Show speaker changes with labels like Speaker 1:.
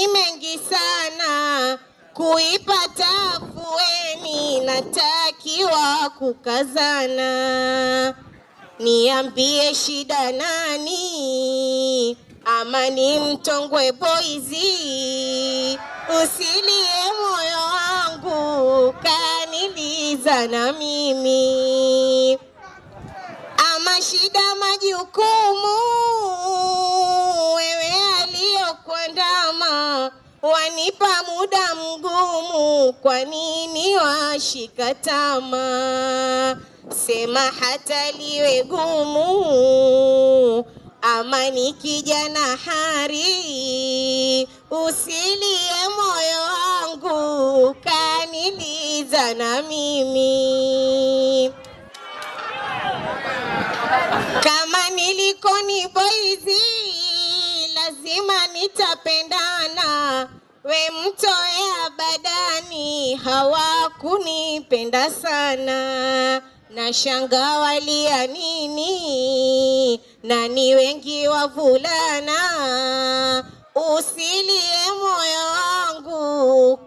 Speaker 1: ni mengi sana, kuipata afueni natakiwa kukazana. Niambie shida nani, ama ni Mtongwe Boys? Usilie moyo wangu, kaniliza na mimi. Ama shida majukumu, wewe aliyokuandama, wanipa muda mgumu, kwa nini washika tamaa? Sema hata liwe gumu, ama ni kijana hari, usilie moyo wangu, kaniliza na mimi. Kama niliko ni Boys, lazima nitapendana, we mtoe abadani, hawakunipenda sana. Na shanga walia nini, na ni wengi wavulana, usilie moyo wangu,